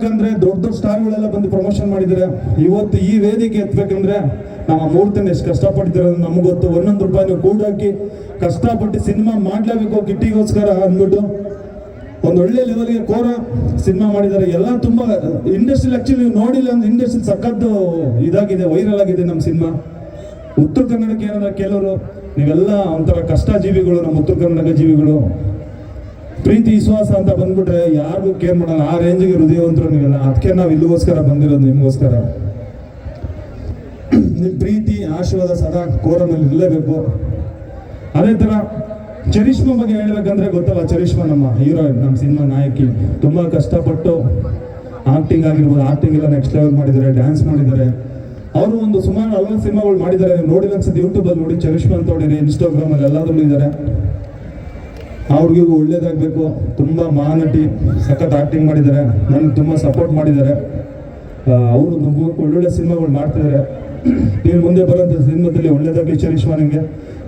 ಯಾಕಂದ್ರೆ ದೊಡ್ಡ ದೊಡ್ಡ ಸ್ಟಾರ್ಗಳೆಲ್ಲ ಬಂದು ಪ್ರಮೋಷನ್ ಮಾಡಿದ್ದಾರೆ. ಇವತ್ತು ಈ ವೇದಿಕೆ ಎತ್ತಬೇಕಂದ್ರೆ ನಮ್ಮ ಮೂರ್ತನ ಎಷ್ಟು ಕಷ್ಟಪಡ್ತಿರೋದು ನಮ್ಗೆ ಗೊತ್ತು. ಒಂದೊಂದು ರೂಪಾಯಿ ನೀವು ಕೂಡ ಹಾಕಿ ಕಷ್ಟಪಟ್ಟು ಸಿನಿಮಾ ಮಾಡ್ಲೇಬೇಕು ಕಿಟ್ಟಿಗೋಸ್ಕರ ಅಂದ್ಬಿಟ್ಟು ಒಂದು ಒಳ್ಳೆ ಲೆವೆಲ್ಗೆ ಕೋರ ಸಿನಿಮಾ ಮಾಡಿದ್ದಾರೆ. ಎಲ್ಲ ತುಂಬಾ ಇಂಡಸ್ಟ್ರಿ ಆಕ್ಚುಲಿ ನೀವು ನೋಡಿಲ್ಲ ಅಂದ್ರೆ ಇಂಡಸ್ಟ್ರಿ ಸಖತ್ತು ಇದಾಗಿದೆ, ವೈರಲ್ ಆಗಿದೆ ನಮ್ಮ ಸಿನಿಮಾ. ಉತ್ತರ ಕನ್ನಡಕ್ಕೆ ಏನಾದ್ರೆ ಕೆಲವರು ನೀವೆಲ್ಲ ಒಂಥರ ಕಷ್ಟ ಜೀವಿಗಳು, ನಮ್ಮ ಉತ್ತರ ಕನ್ನಡ ಜೀವಿಗಳು, ಪ್ರೀತಿ ವಿಶ್ವಾಸ ಅಂತ ಬಂದ್ಬಿಟ್ರೆ ಯಾರಿಗೂ ಕೇರ್ ಮಾಡಲ್ಲ. ಆ ರೇಂಜಿಗೆ ಹೃದಯವಂತರು ನೀವೆಲ್ಲ. ಅದಕ್ಕೆ ನಾವು ಇಲ್ಲಿಗೋಸ್ಕರ ಬಂದಿರೋದು, ನಿಮಗೋಸ್ಕರ. ನಿಮ್ ಪ್ರೀತಿ ಆಶೀರ್ವಾದ ಸದಾ ಕೋರನಲ್ಲಿ ಇರಲೇಬೇಕು. ಅದೇ ತರ ಚರಿಷ್ಮಾ ಬಗ್ಗೆ ಹೇಳ್ಬೇಕಂದ್ರೆ ಗೊತ್ತಲ್ಲ, ಚರಿಷ್ಮಾ ನಮ್ಮ ಹೀರೋ, ನಮ್ಮ ಸಿನಿಮಾ ನಾಯಕಿ. ತುಂಬಾ ಕಷ್ಟಪಟ್ಟು ಆಕ್ಟಿಂಗ್ ಆಗಿರ್ಬೋದು, ಆಕ್ಟಿಂಗ್ ಎಲ್ಲ ನೆಕ್ಸ್ಟ್ ಲೆವೆಲ್ ಮಾಡಿದ್ದಾರೆ, ಡ್ಯಾನ್ಸ್ ಮಾಡಿದ್ದಾರೆ. ಅವರು ಒಂದು ಸುಮಾರು 40 ಸಿನಿಮಾಗಳು ಮಾಡಿದ್ದಾರೆ. ನೋಡಿದ ಅನ್ಸುತ್ತೆ, ಯೂಟ್ಯೂಬ್ ಅಲ್ಲಿ ನೋಡಿ ಚರಿಷ್ಮಾ ಅಂತ ನೋಡಿರಿ, ಇನ್ಸ್ಟಾಗ್ರಾಮ್ ಅಲ್ಲಿ ಎಲ್ಲಾದ್ರೂ ಇದ್ದಾರೆ. ಅವ್ರಿಗೂ ಒಳ್ಳೇದಾಗಬೇಕು. ತುಂಬ ಮಹಾನಟಿ, ಸಖತ್ ಆಕ್ಟಿಂಗ್ ಮಾಡಿದ್ದಾರೆ, ನನಗೆ ತುಂಬ ಸಪೋರ್ಟ್ ಮಾಡಿದ್ದಾರೆ. ಅವರು ಒಳ್ಳೊಳ್ಳೆ ಸಿನಿಮಾಗಳು ಮಾಡ್ತಿದ್ದಾರೆ. ನೀನು ಮುಂದೆ ಬರೋಂಥ ಸಿನಿಮಾದಲ್ಲಿ ಒಳ್ಳೇದಾಗಲಿ ಚರಿಷ್ಮಾ, ನಿಮಗೆ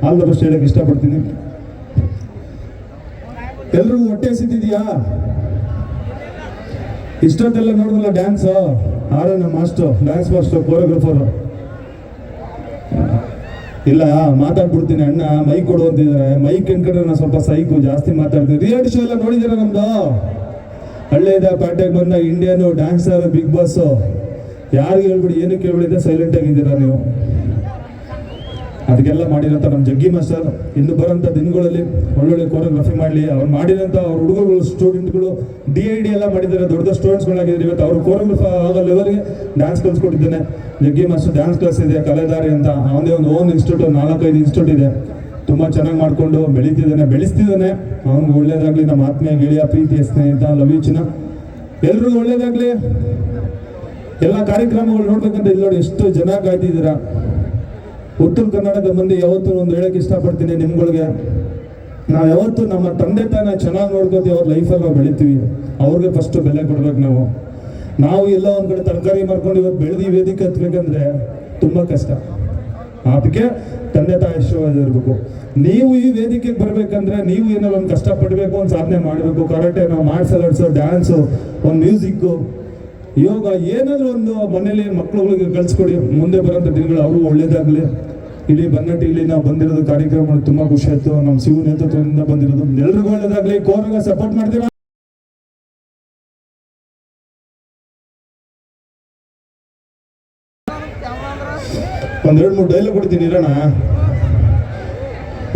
ಆಲ್ ದ ಬೆಸ್ಟ್ ಹೇಳಕ್ಕೆ ಇಷ್ಟಪಡ್ತೀನಿ. ಎಲ್ರಿಗೂ ಹೊಟ್ಟೆ ಹಸಿತಿದ್ಯಾ? ಇಷ್ಟೊತ್ತೆಲ್ಲ ನೋಡಿದ್ರಲ್ಲ ಡ್ಯಾನ್ಸ್, ಆರೋ ನಮ್ಮ ಮಾಸ್ಟರ್, ಡ್ಯಾನ್ಸ್ ಮಾಸ್ಟರ್, ಕೋರಿಯೋಗ್ರಫರು. ಇಲ್ಲ ಮಾತಾಡ್ಬಿಡ್ತೀನಿ ಅಣ್ಣ, ಮೈಕ್ ಕೊಡು ಅಂತಿದ್ದಾರೆ. ಮೈಕ್ ಅನ್ಕೊಂಡ್ರೆ ನಾನು ಸ್ವಲ್ಪ ಸೈಕು ಜಾಸ್ತಿ ಮಾತಾಡ್ತೀನಿ. ರಿಯಾಲಿಟಿ ಶೋ ಎಲ್ಲ ನೋಡಿದ್ದೀರಾ ನಮ್ದು? ಹಳ್ಳಿದ ಪ್ಯಾಟೆಗೆ ಬಂದ ಇಂಡಿಯನ್ ಡ್ಯಾನ್ಸರ್, ಬಿಗ್ ಬಾಸ್, ಯಾರಿಗೆ ಹೇಳ್ಬಿಡಿ, ಏನು ಕೇಳ್ಬಿಡಿದೆ, ಸೈಲೆಂಟ್ ಆಗಿದ್ದೀರಾ ನೀವು. ಅದಕ್ಕೆಲ್ಲ ಮಾಡಿರೋಂಥ ನಮ್ಮ ಜಗ್ಗಿ ಮಾಸ್ಟರ್ ಇನ್ನು ಬರೋಂಥ ದಿನಗಳಲ್ಲಿ ಒಳ್ಳೊಳ್ಳೆ ಕೋರಿಯೋಗ್ರಫಿ ಮಾಡಲಿ. ಅವ್ರು ಮಾಡಿರೋಂಥ ಅವ್ರ ಹುಡುಗರುಗಳು, ಸ್ಟೂಡೆಂಟ್ಗಳು DID ಎಲ್ಲ ಮಾಡಿದ್ದಾರೆ, ದೊಡ್ಡ ದೊಡ್ಡ ಸ್ಟೂಡೆಂಟ್ಸ್ಗಳಾಗಿದ್ದಾರೆ. ಇವತ್ತು ಅವ್ರು ಕೋರಿಯೋಗ್ರಫರ್ ಆಗೋ ಲೆವೆಲ್ಗೆ ಡ್ಯಾನ್ಸ್ ಕಲಿಸ್ಕೊಟ್ಟಿದ್ದೇನೆ. ಜಗ್ಗಿ ಮಾಸ್ಟರ್ ಡ್ಯಾನ್ಸ್ ಕ್ಲಾಸ್ ಇದೆ, ಕಲೆದಾರಿ ಅಂತ, ಅವನೇ ಒಂದು ಓನ್ ಇನ್ಸ್ಟಿಟ್ಯೂಟ್, 4-5 ಇನ್ಸ್ಟಿಟ್ಯೂಟ್ ಇದೆ. ತುಂಬ ಚೆನ್ನಾಗಿ ಮಾಡಿಕೊಂಡು ಬೆಳೆಸ್ತಿದ್ದಾನೆ. ಅವ್ನಿಗೆ ಒಳ್ಳೇದಾಗಲಿ. ನಮ್ಮ ಆತ್ಮೀಯ ಗೆಳೆಯ, ಪ್ರೀತಿಯ ಸ್ನೇಹಿತ, ಲವ್ ಯು ಚಿನ್ನ, ಎಲ್ರಿಗೂ ಒಳ್ಳೇದಾಗಲಿ. ಎಲ್ಲ ಕಾರ್ಯಕ್ರಮಗಳು ನೋಡ್ಬೇಕಂತ ಇಲ್ಲಿ ನೋಡಿ ಎಷ್ಟು ಜನ ಕಾಯ್ತಿದ್ದೀರಾ. ಉತ್ತರ ಕನ್ನಡದ ಮಂದಿ ಯಾವತ್ತೂ ಒಂದು ಹೇಳಕ್ಕೆ ಇಷ್ಟಪಡ್ತೀನಿ ನಿಮ್ಗಳಿಗೆ, ನಾವು ಯಾವತ್ತು ನಮ್ಮ ತಂದೆ ತಾಯಿನ ಚೆನ್ನಾಗಿ ನೋಡ್ಕೋತೀವಿ, ಅವ್ರ ಲೈಫಲ್ಲಿ ನಾವು ಬೆಳಿತೀವಿ. ಅವ್ರಿಗೆ ಫಸ್ಟ್ ಬೆಲೆ ಕೊಡ್ಬೇಕು. ನಾವು ಎಲ್ಲ ಒಂದು ಕಡೆ ತರಕಾರಿ ಮಾರ್ಕೊಂಡು ಇವತ್ತು ಬೆಳೆದು ವೇದಿಕೆ ಹತ್ಬೇಕಂದ್ರೆ ತುಂಬ ಕಷ್ಟ. ಅದಕ್ಕೆ ತಂದೆ ತಾಯಿ ಆಶೀರ್ವಾದ ಇರಬೇಕು. ನೀವು ಈ ವೇದಿಕೆಗೆ ಬರ್ಬೇಕಂದ್ರೆ ನೀವು ಏನಾದ್ರು ಒಂದು ಕಷ್ಟಪಡಬೇಕು, ಒಂದು ಸಾಧನೆ ಮಾಡಬೇಕು. ಕರಾಟೆ, ನಾವು ಮಾರ್ಷಲ್ ಆರ್ಟ್ಸು, ಡ್ಯಾನ್ಸು, ಒಂದು ಮ್ಯೂಸಿಕ್ಕು, ಯೋಗ, ಏನಾದರೂ ಒಂದು ಮನೇಲಿ ಮಕ್ಕಳುಗಳಿಗೆ ಕಳಿಸ್ಕೊಡಿ. ಮುಂದೆ ಬರೋಂಥ ದಿನಗಳು ಅವರು ಒಳ್ಳೇದಾಗಲಿ. ಇಡೀ ಬನ್ನಟ್ಟಿ ಇಲ್ಲಿ ನಾವು ಬಂದಿರೋದು ಕಾರ್ಯಕ್ರಮ ತುಂಬ ಖುಷಿ ಆಯಿತು. ನಮ್ಮ ಶಿವ ನೇತೃತ್ವದಿಂದ ಬಂದಿರೋದು. ಎಲ್ರಿಗೂ ಒಳ್ಳೇದಾಗಲಿ. ಕೋರಗ ಸಪೋರ್ಟ್ ಮಾಡ್ತೀರಾ? ಒಂದ್ 2-3 ಡೈಲಾಗ್ ಕೊಡ್ತೀನಿ ಇರೋಣ.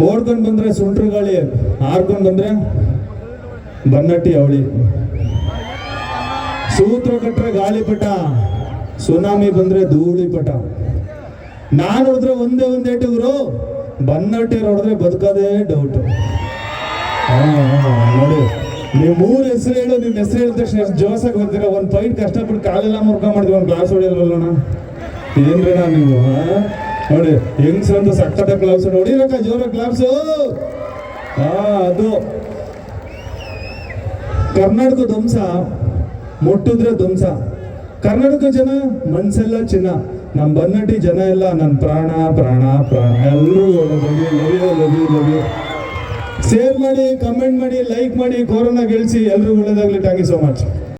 ಓಡ್ಕೊಂಡು ಬಂದ್ರೆ ಸುಂಟ್ರ ಗಾಳಿ, ಹಾರ್ಕೊಂಡು ಬಂದ್ರೆ ಬನ್ನಟ್ಟಿ ಅವಳಿ. ಸೂತ್ರ ಕಟ್ರೆ ಗಾಳಿಪಟ, ಸುನಾಮಿ ಬಂದ್ರೆ ಧೂಳಿಪಟ. ನಾನು ಹೊಡೆದ್ರೆ ಒಂದೇ ಏಟು ಗುರು, ಬನ್ನಟ್ಟಿ ಹೊಡೆದ್ರೆ ಬದುಕೋದೇ ಡೌಟ್. ನೋಡಿ, ನೀವು 3 ಹೆಸರು ಹೇಳು, ನಿಮ್ ಹೆಸರು ಹೇಳಿದ ತಕ್ಷಣ ಎಷ್ಟು ಜೋಸಾಗಿ ಬರ್ತೀರ. ಒಂದು ಫೈಟ್ ಕಷ್ಟಪಟ್ಟು ಕಾಲೆಲ್ಲ ಮುರ್ಕ ಮಾಡಿದ್ವಿ, ಒಂದು ಕ್ಲಾಸ್ ಹೊಡೆಯಲ್ವಲ್ಲಣ್ಣ. ಏನ್ರಣ ನೀವು? ನೋಡಿ ಹೆಂಗ್ಸಂದು ಸಕ್ಕತ್ತ ಕ್ಲಾಪ್ಸ್ ಹೊಡಿರಕ್ಕ, ಜೋರ ಕ್ಲಾಪ್ಸು. ಅದು ಕರ್ನಾಟಕ ಧ್ವಂಸ, ಮುಟ್ಟಿದ್ರೆ ಧ್ವಂಸ. ಕರ್ನಾಟಕ ಜನ ಮನ್ಸೆಲ್ಲ ಚಿನ್ನ. ನಮ್ಮ ಬನ್ನಟ್ಟಿ ಜನ ಎಲ್ಲ ನನ್ನ ಪ್ರಾಣ ಪ್ರಾಣ ಪ್ರಾಣ. ಎಲ್ಲರೂ ಲವ್ ಯು. ಶೇರ್ ಮಾಡಿ, ಕಮೆಂಟ್ ಮಾಡಿ, ಲೈಕ್ ಮಾಡಿ, ಕೋರೋನಾ ಗೆಲ್ಸಿ. ಎಲ್ರಿಗೂ ಒಳ್ಳೇದಾಗ್ಲಿ. Thank you so much.